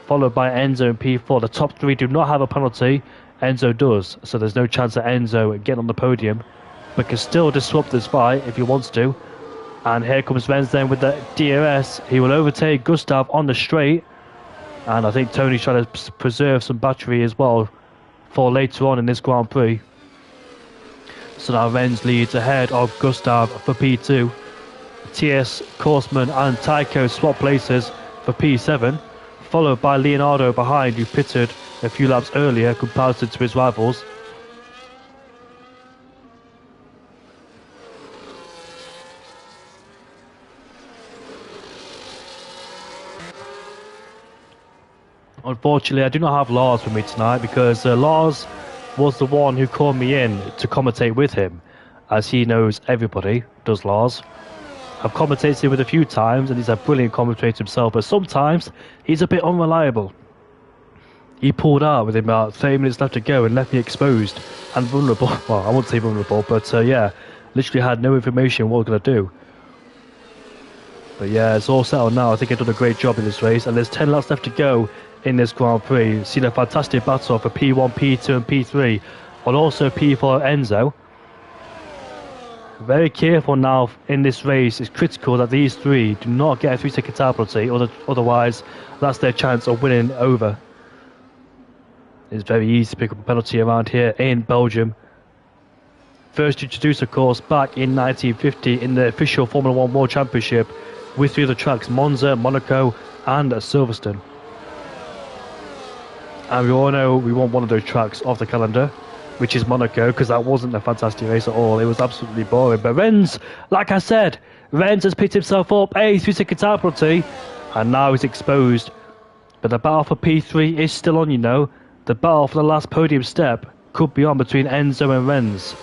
followed by Enzo in P4. The top 3 do not have a penalty. Enzo does, so there's no chance of Enzo getting on the podium, but can still disrupt this fight if he wants to. And here comes Renz then with the DRS. He will overtake Gustav on the straight, and I think Tony's trying to preserve some battery as well for later on in this Grand Prix. So now Renz leads ahead of Gustav for P2. TS, Korsman and Tycho swap places for P7, followed by Leonardo behind, who pitted a few laps earlier compared to his rivals. Unfortunately, I do not have Lars with me tonight, because Lars was the one who called me in to commentate with him, as he knows everybody, does Lars. I've commentated with him a few times, and he's a brilliant commentator himself, but sometimes he's a bit unreliable. He pulled out with about 30 minutes left to go and left me exposed and vulnerable. Well, I won't say vulnerable, but yeah, literally had no information what we're going to do. But yeah, it's all settled now. I think I've done a great job in this race, and there's 10 laps left to go in this Grand Prix. Seen a fantastic battle for P1, P2 and P3, and also P4 Enzo. Very careful now in this race. It's critical that these 3 do not get a 3-second time penalty, otherwise that's their chance of winning over. It's very easy to pick up a penalty around here in Belgium. First introduced, of course, back in 1950 in the official Formula 1 World Championship with 3 other tracks: Monza, Monaco and Silverstone. And we all know we want one of those tracks off the calendar, which is Monaco, because that wasn't a fantastic race at all. It was absolutely boring. But Renz, like I said, Renz has picked himself up a 3-second time penalty, and now he's exposed. But the battle for P3 is still on, you know. The battle for the last podium step could be on between Enzo and Renz.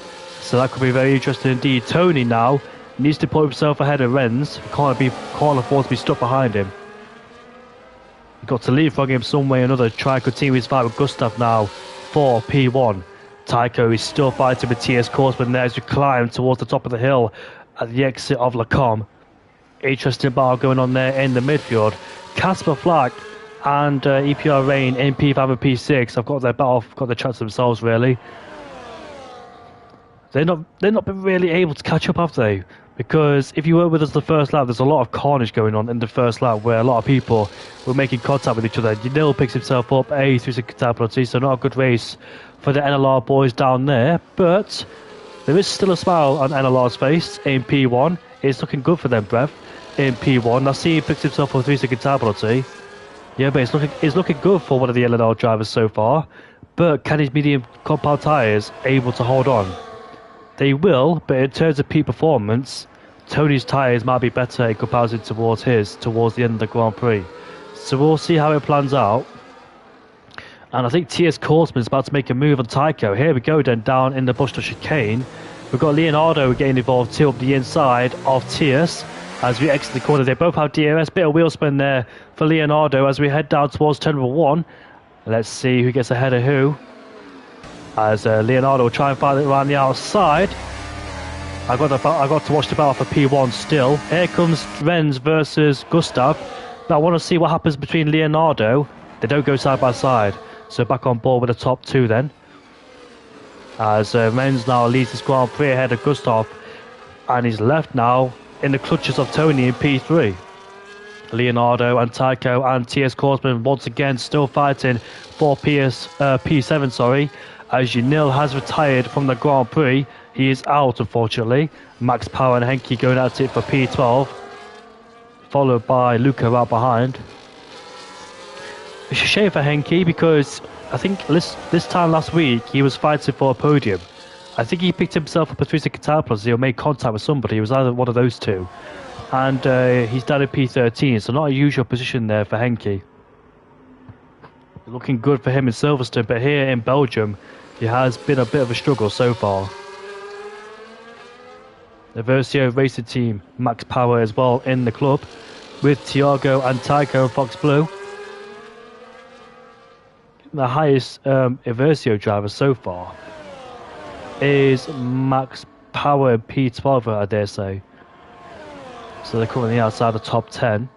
So that could be very interesting indeed. Tony now needs to put himself ahead of Renz. Can't afford to be stuck behind him. Got to leapfrog him some way or another. Try and continue his fight with Gustav now for P1. Tycho is still fighting with TS Korsman there as we climb towards the top of the hill at the exit of Lacombe. Interesting battle going on there in the midfield. Casper Flack and EPR Rain in P5 and P6 have got their battle, got their chance themselves really. They're not been really able to catch up, have they? Because if you were with us the first lap, there's a lot of carnage going on in the first lap where a lot of people were making contact with each other. Yanil picks himself up a 3-second time penalty, so not a good race for the NLR boys down there. But there is still a smile on NLR's face in P1. It's looking good for them, Brev, in P1. Now see, he picks himself up a 3-second time penalty. Yeah, but it's looking good for one of the LNR drivers so far. But can his medium compound tyres able to hold on? They will, but in terms of peak performance, Tony's tyres might be better in comparison towards the end of the Grand Prix. So we'll see how it plans out. And I think TS Korsman is about to make a move on Tycho. Here we go then, down in the Buster chicane. We've got Leonardo getting involved too up the inside of TS as we exit the corner. They both have DRS, bit of wheel spin there for Leonardo as we head down towards turn number 1. Let's see who gets ahead of who. As Leonardo will try and find it around the outside. I got to watch the battle for P1 still. Here comes Renz versus Gustav. Now I want to see what happens between Leonardo. They don't go side by side. So back on board with the top 2 then. As Renz now leads this Grand Prix ahead of Gustav. And he's left now in the clutches of Tony in P3. Leonardo and Tycho and TS Korsman once again still fighting for P7, sorry. As Janil has retired from the Grand Prix. He is out, unfortunately. Max Power and Henke going at it for P12. Followed by Luca right behind. It's a shame for Henke because I think this time last week he was fighting for a podium. I think he picked himself up a 3-second tire plus or made contact with somebody. It was either one of those two. And he's down in P13, so not a usual position there for Henke. Looking good for him in Silverstone, but here in Belgium, he has been a bit of a struggle so far. The Versio Racing Team, Max Power as well in the club, with Thiago and Tycho and Fox Blue. The highest Versio driver so far is Max Power P12, I dare say. So they're currently outside the top 10.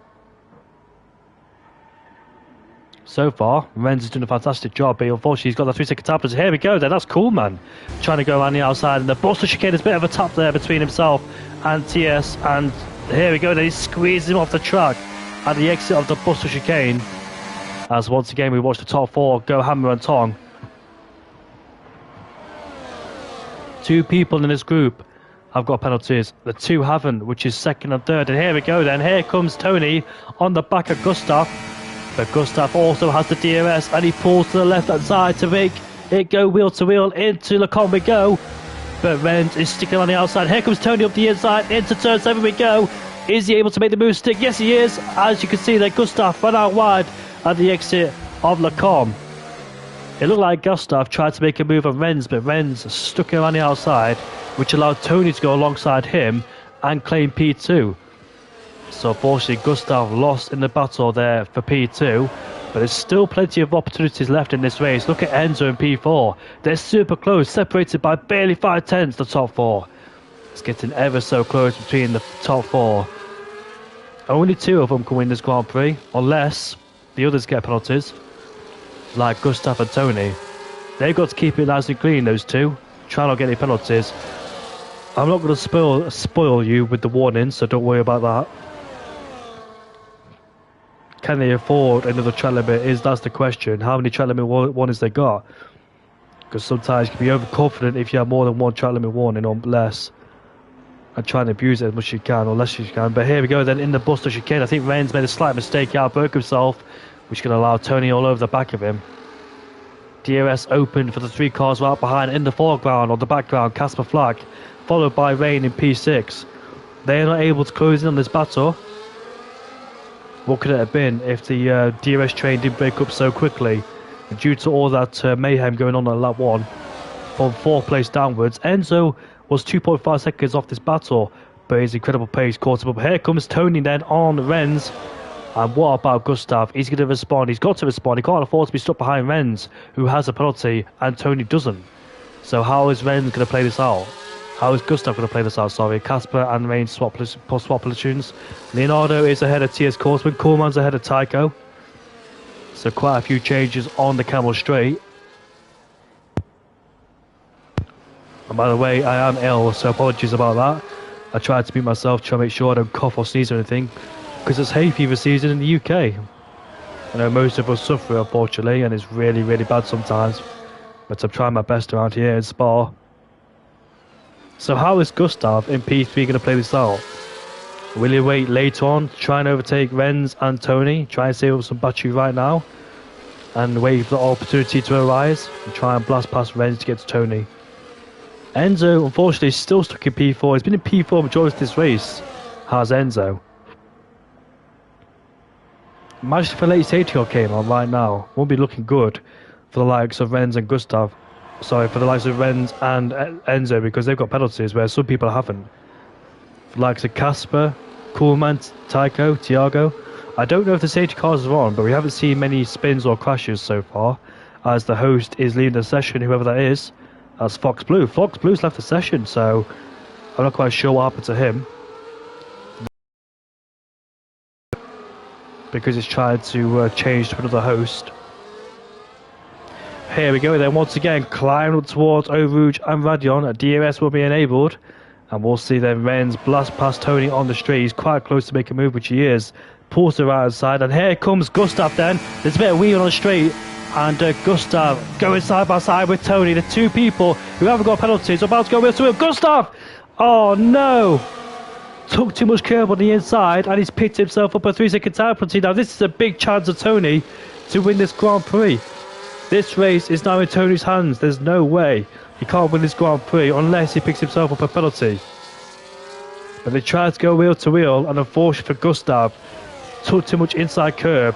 So far, Renz is doing a fantastic job, but unfortunately he's got the 3-second tap. Here we go then, that's cool, man. Trying to go around the outside, and the Buster chicane is a bit of a tap there between himself and TS, and here we go then, he's squeezing him off the track at the exit of the Buster chicane. As once again we watch the top 4 go hammer and tong. 2 people in this group have got penalties, the 2 haven't, which is second and third. And here we go then, here comes Tony on the back of Gustav. But Gustav also has the DRS and he pulls to the left hand side to make it go wheel to wheel into Lecombe we go. But Renz is sticking on the outside. Here comes Tony up the inside into turn 7 we go. Is he able to make the move stick? Yes he is. As you can see there, Gustav ran out wide at the exit of Lecombe. It looked like Gustav tried to make a move on Renz, but Renz stuck him on the outside, which allowed Tony to go alongside him and claim P2. So unfortunately Gustav lost in the battle there for P2, but there's still plenty of opportunities left in this race. Look at Enzo and P4. They're super close, separated by barely 5/10 the top 4. It's getting ever so close between the top 4. Only 2 of them can win this Grand Prix, unless the others get penalties, like Gustav and Tony. They've got to keep it nice and clean, those 2. Try not to get any penalties. I'm not going to spoil you with the warnings, so don't worry about that. Can they afford another track limit? That's the question. How many track limit warnings they got? Because sometimes you can be overconfident if you have more than 1 track limit warning or less, and try and abuse it as much as you can or less as you can. But here we go then in the Buster chicane. I think Renz made a slight mistake, outbroke himself, which can allow Tony all over the back of him. DRS open for the 3 cars right behind. In the foreground or the background, Casper Flack, followed by Rain in P6. They are not able to close in on this battle. What could it have been if the DRS train didn't break up so quickly? And due to all that mayhem going on at lap 1, from 4th place downwards, Enzo was 2.5 seconds off this battle, but his incredible pace caught him up. Here comes Tony then on Renz. And what about Gustav? He's going to respond. He's got to respond. He can't afford to be stuck behind Renz, who has a penalty, and Tony doesn't. So how is Renz going to play this out? How is Gustav going to play this out? Sorry, Casper and Rain swap platoons. Leonardo is ahead of TS Korsman. Koolman's ahead of Tycho. So quite a few changes on the Camel Straight. And by the way, I am ill, so apologies about that. I tried to mute myself, try to make sure I don't cough or sneeze or anything, because it's hay fever season in the UK. I know most of us suffer, unfortunately, and it's really, really bad sometimes. But I'm trying my best around here in Spa. So how is Gustav in P3 going to play this out? Will he wait later on to try and overtake Renz and Tony, try and save up some battery right now, and wait for the opportunity to arise, and try and blast past Renz to get to Tony? Enzo, unfortunately, is still stuck in P4. He's been in P4 majority of this race. Has Enzo. Imagine if a late safety car came on right now. Won't be looking good for the likes of Renz and Gustav. Sorry, for the likes of Renz and Enzo, because they've got penalties where some people haven't. For the likes of Casper, Coolman, Tycho, Thiago. I don't know if the safety cars are on, but we haven't seen many spins or crashes so far, as the host is leading the session, whoever that is. That's Fox Blue. Fox Blue's left the session, so I'm not quite sure what happened to him. Because it's trying to change to another host. Here we go then, once again, climb up towards Overuge and Radion. A DRS will be enabled. And we'll see then Renz blast past Tony on the straight. He's quite close to make a move, which he is. Pulls to the right side, and here comes Gustav then. There's a bit of wheel on the straight. And Gustav going side by side with Tony. The two people who haven't got penalties are about to go with him. Gustav! Oh no! Took too much curb on the inside, and he's picked himself up a 3-second time penalty. Now this is a big chance of Tony to win this Grand Prix. This race is now in Tony's hands. There's no way he can't win this Grand Prix unless he picks himself up a penalty. But they tried to go wheel to wheel, and unfortunately for Gustav, took too much inside curb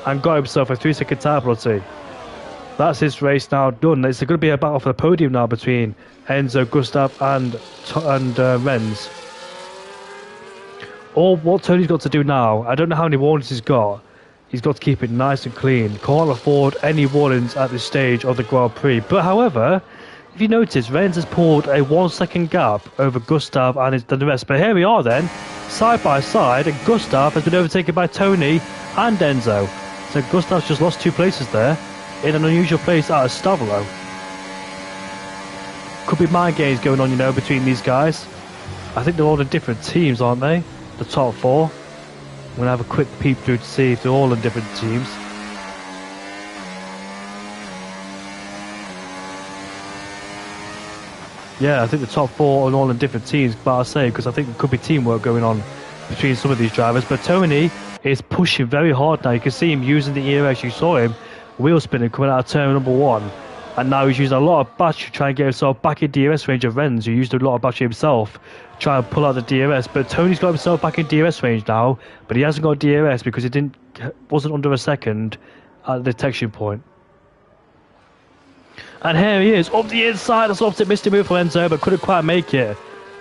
and got himself a 3-second time penalty. That's his race now done. It's going to be a battle for the podium now between Enzo, Gustav and Renz. All what Tony's got to do now, I don't know how many warnings he's got. He's got to keep it nice and clean. Can't afford any warnings at this stage of the Grand Prix. But however, if you notice, Renz has pulled a 1-second gap over Gustav and the rest. But here we are then, side by side, and Gustav has been overtaken by Tony and Enzo. So Gustav's just lost 2 places there, in an unusual place out of Stavolo. Could be mind games going on, you know, between these guys. I think they're all in different teams, aren't they? The top 4. I'm going to have a quick peep through to see if they're all in different teams. Yeah, I think the top 4 are all in different teams, but I say, because I think there could be teamwork going on between some of these drivers. But Tony is pushing very hard now. You can see him using the ERS. You saw him wheel spinning coming out of turn number 1. And now he's using a lot of battery to try and get himself back in DRS range of Renz, who used a lot of battery himself, try and pull out the DRS. But Tony's got himself back in DRS range now, but he hasn't got DRS because he wasn't under a second at the detection point. And here he is, up the inside. That's optimistic move for Enzo, but couldn't quite make it.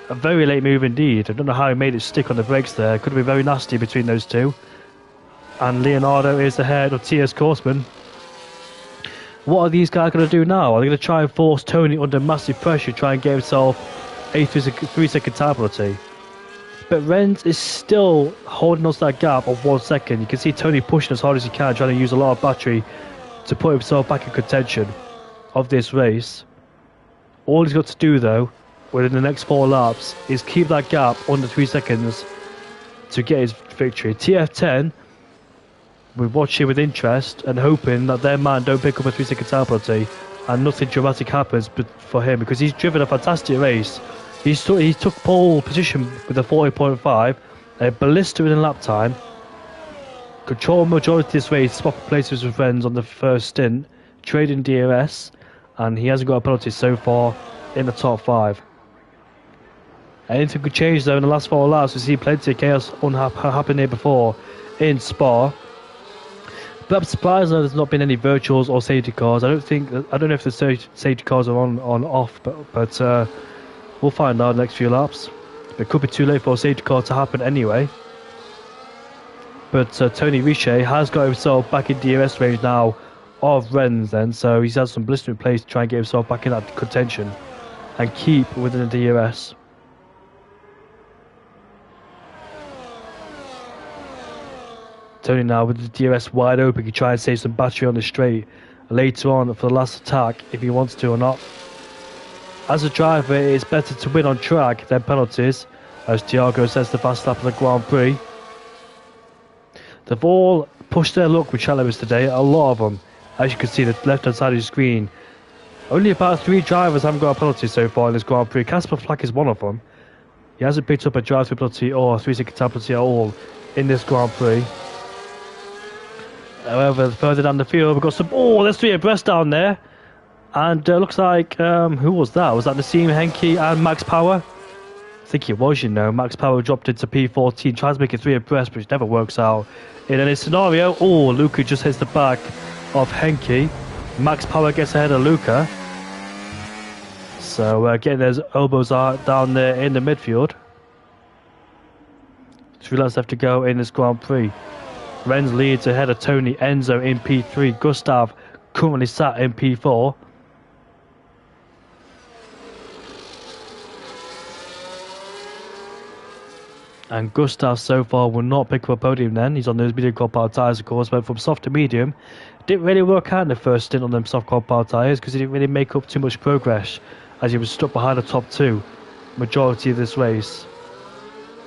A very late move indeed. I don't know how he made it stick on the brakes there. Could have been very nasty between those two. And Leonardo is ahead of TS Korsman. What are these guys going to do now? Are they going to try and force Tony under massive pressure, try and get himself a 3-second time penalty? But Renz is still holding on to that gap of 1 second. You can see Tony pushing as hard as he can, trying to use a lot of battery to put himself back in contention of this race. All he's got to do, though, within the next 4 laps, is keep that gap under 3 seconds to get his victory. TF10, we're watching with interest and hoping that their man don't pick up a 3-second time penalty and nothing dramatic happens for him, because he's driven a fantastic race. He took pole position with a 40.5, a ballista in lap time, controlled majority of this race, swapping places with friends on the first stint, trading DRS, and he hasn't got a penalty so far in the top 5. Anything could change though in the last 4 laps. We've seen plenty of chaos happen here before in Spa. But I'm surprised that there's not been any virtuals or safety cars. I don't know if the safety cars are on off, but we'll find out in the next few laps. It could be too late for a safety car to happen anyway. But Tony Richer has got himself back in DRS range now of Renz then, so he's had some blister in place to try and get himself back in that contention and keep within the DRS. Tony now with the DRS wide open can try and save some battery on the straight later on for the last attack if he wants to or not. As a driver, it's better to win on track than penalties, as Thiago says the fast lap of the Grand Prix. They've all pushed their luck with challenges today, a lot of them. As you can see, the left hand side of the screen, only about 3 drivers haven't got a penalty so far in this Grand Prix. Casper Flack is one of them. He hasn't picked up a drive-through penalty or a 3-second time penalty at all in this Grand Prix. However, further down the field, we've got some... Oh, there's 3 abreast down there. And looks like, who was that? Was that Nassim Henke and Max Power? I think it was, you know. Max Power dropped into P14, tries to make it 3 abreast, but it never works out. In any scenario, Luca just hits the back of Henke. Max Power gets ahead of Luca. So getting those elbows out down there in the midfield. 3 laps left to go in this Grand Prix. Renz leads ahead of Tony, Enzo in P3. Gustav currently sat in P4. And Gustav so far will not pick up a podium then. He's on those medium compound tyres, of course, went from soft to medium. Didn't really work out in the first stint on them soft compound tyres because he didn't really make up too much progress as he was stuck behind the top 2 majority of this race.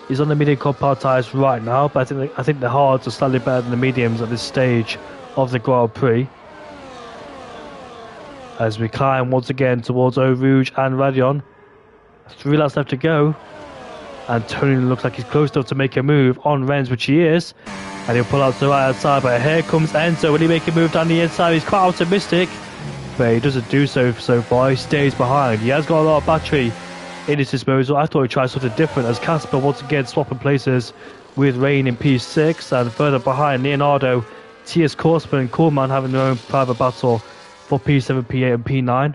He's on the medium compound tyres right now, but I think the hards are slightly better than the mediums at this stage of the Grand Prix. As we climb once again towards Eau Rouge and Radion. 3 laps left to go. And Tony looks like he's close enough to make a move on Renz, which he is. And he'll pull out to the right outside, but here comes Enzo. Will he make a move down the inside? He's quite optimistic, but he doesn't do so far. He stays behind. He has got a lot of battery in his disposal. I thought he'd try something different as Casper once again swapping places with Rain in P6, and further behind Leonardo, T.S. Korsman and Koolman having their own private battle for P7, P8 and P9.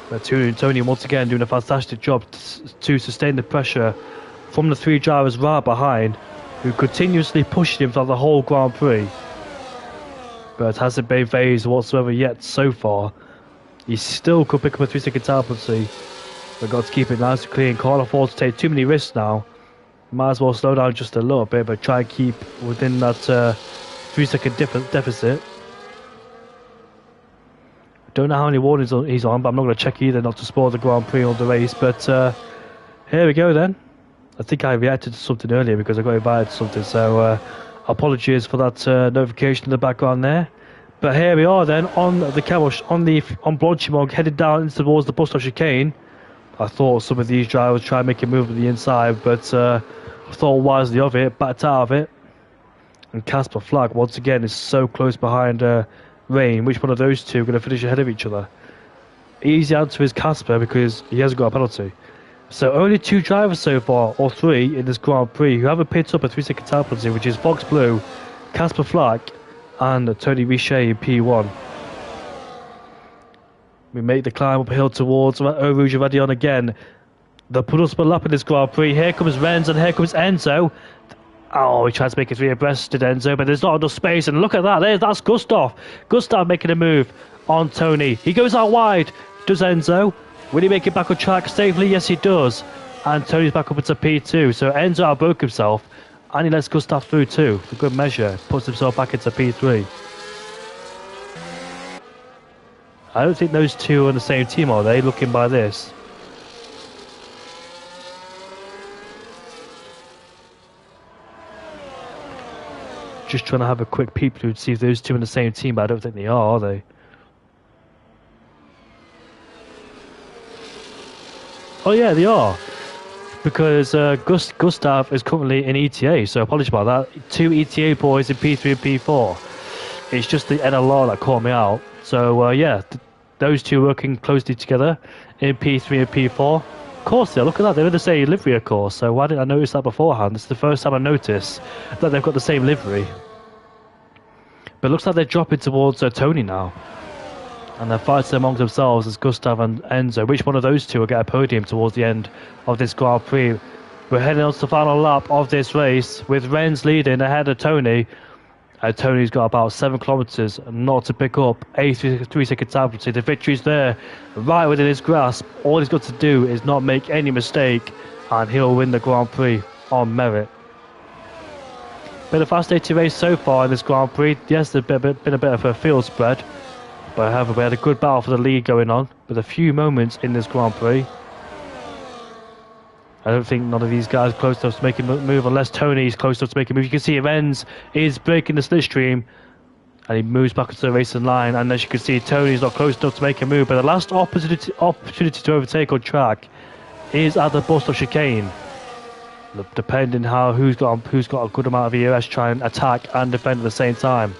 But Tony once again doing a fantastic job to sustain the pressure from the 3 drivers right behind, who continuously pushed him throughout the whole Grand Prix. But hasn't been phased whatsoever yet so far. He still could pick up a 3-second time penalty. We've got to keep it nice and clean. Can't afford to take too many risks now. Might as well slow down just a little bit, but try and keep within that 3-second deficit. Don't know how many warnings he's on, but I'm not going to check either, not to spoil the Grand Prix or the race. But here we go then. I think I reacted to something earlier because I got invited to something, so apologies for that notification in the background there. But here we are then on the Caboche, on Blanchimont, headed down towards the bus stop chicane. I thought some of these drivers try and make a move to the inside, but I thought wisely of it, backed out of it. And Casper Flag once again is so close behind Rain. Which one of those two are going to finish ahead of each other? Easy answer is Casper because he hasn't got a penalty. So only 2 drivers so far, or 3 in this Grand Prix, who haven't picked up a 3-second time penalty, which is Fox Blue, Casper Flag and Tony Richet in P1. We make the climb uphill towards Eau Rouge and Radion again. The penultimate lap in this Grand Prix. Here comes Renz and here comes Enzo. Oh, he tries to make it 3 abreast to Enzo, but there's not enough space. And look at that. That's Gustav. Gustav making a move on Tony. He goes out wide. Does Enzo? Will he make it back on track safely? Yes, he does. And Tony's back up into P2. So Enzo outbroke himself. And he lets Gustav through too. For good measure. Puts himself back into P3. I don't think those two are on the same team, are they? Looking by this. Just trying to have a quick peep through to see if those two are on the same team, but I don't think they are they? Oh yeah, they are. Because Gustav is currently in ETA, so apologies about that. 2 ETA boys in P3 and P4. It's just the NLR that caught me out. So yeah, those two working closely together in P3 and P4. Of course they are, look at that, they're in the same livery of course, so why didn't I notice that beforehand? It's the first time I noticed that they've got the same livery. But it looks like they're dropping towards Tony now. And they're fighting amongst themselves as Gustav and Enzo. Which one of those two will get a podium towards the end of this Grand Prix? We're heading on to the final lap of this race with Renz leading ahead of Tony. And Tony's got about 7 kilometres not to pick up a 3-second time penalty. The victory's there, right within his grasp. All he's got to do is not make any mistake, and he'll win the Grand Prix on merit. Been a fascinating race so far in this Grand Prix. Yes, there's been a bit of a field spread, but however, we had a good battle for the lead going on, with a few moments in this Grand Prix. I don't think none of these guys are close enough to make a move unless Tony is close enough to make a move. You can see Renz is breaking the slipstream and he moves back into the racing line. And as you can see, Tony's not close enough to make a move. But the last opportunity to overtake on track is at the bus stop chicane. Depending how who's got a good amount of EOS, try and attack and defend at the same time.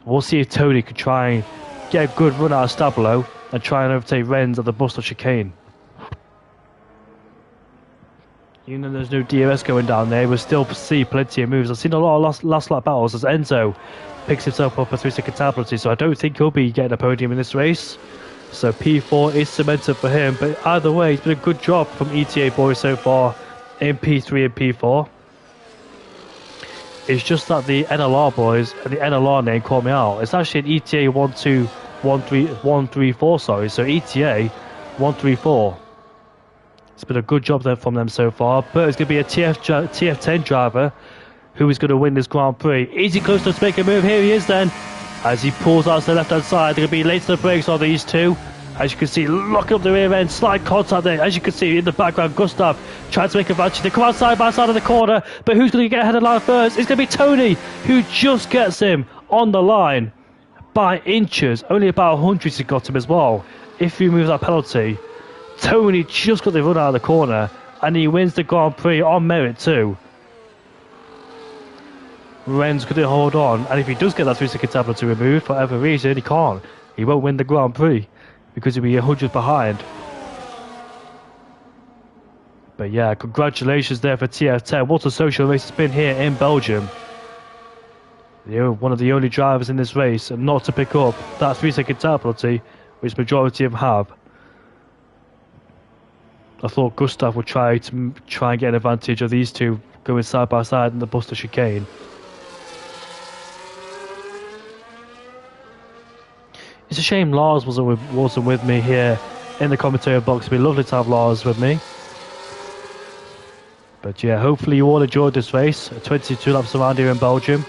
We'll see if Tony can try and get a good run out of Stabilo and try and overtake Renz at the Buster chicane. Even though there's no DRS going down there, we'll still see plenty of moves. I've seen a lot of last lap battles as Enzo picks himself up a 3-second penalty, so I don't think he'll be getting a podium in this race. So P4 is cemented for him, but either way, it's been a good job from ETA boys so far in P3 and P4. It's just that the NLR boys and the NLR name called me out. It's actually an ETA 134, sorry, so ETA 134. It's been a good job there from them so far, but it's going to be a TF10 driver who is going to win this Grand Prix. Is he close enough to make a move? Here he is then, as he pulls out to the left-hand side. They're going to be late to the brakes on these two. As you can see, locking up the rear end, slight contact there. As you can see in the background, Gustav trying to make advantage. They come out side by side of the corner, but who's going to get ahead of the line first? It's going to be Tony, who just gets him on the line by inches. Only about 100 he got him as well. If he removes that penalty, Tony just got the run out of the corner, and he wins the Grand Prix on merit too. Renz couldn't hold on, and if he does get that 3-second tablet to remove for whatever reason, he can't. He won't win the Grand Prix because he'll be 100 behind. But yeah, congratulations there for TF10. What a social race it's been here in Belgium. One of the only drivers in this race not to pick up that 3-second penalty, which majority of them have. I thought Gustav would try and get an advantage of these two going side by side in the Buster chicane. It's a shame Lars wasn't with me here in the commentary box. It'd be lovely to have Lars with me. But yeah, hopefully you all enjoyed this race. 22 laps around here in Belgium.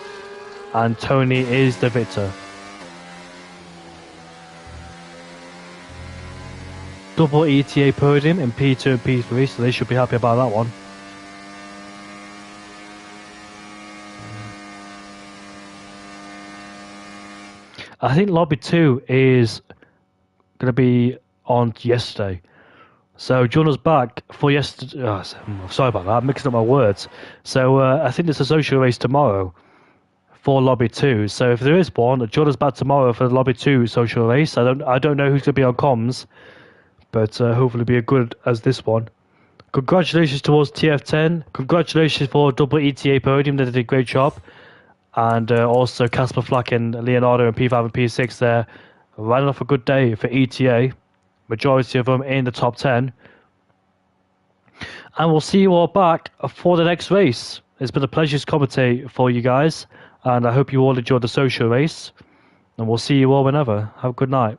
And Tony is the victor. Double ETA podium in P2 and P3, so they should be happy about that one. I think Lobby 2 is going to be on yesterday. So join us back for yesterday. Oh, sorry about that, I'm mixing up my words. So I think there's a social race tomorrow for Lobby 2. So if there is one, join us back tomorrow for the Lobby 2 social race. I don't know who's going to be on comms, but hopefully it'll be as good as this one. Congratulations towards TF10. Congratulations for double ETA podium. They did a great job. And also Casper Flack and Leonardo in P5 and P6 there. Running off a good day for ETA. Majority of them in the top 10. And we'll see you all back for the next race. It's been a pleasure to commentate for you guys. And I hope you all enjoyed the social race. And we'll see you all whenever. Have a good night.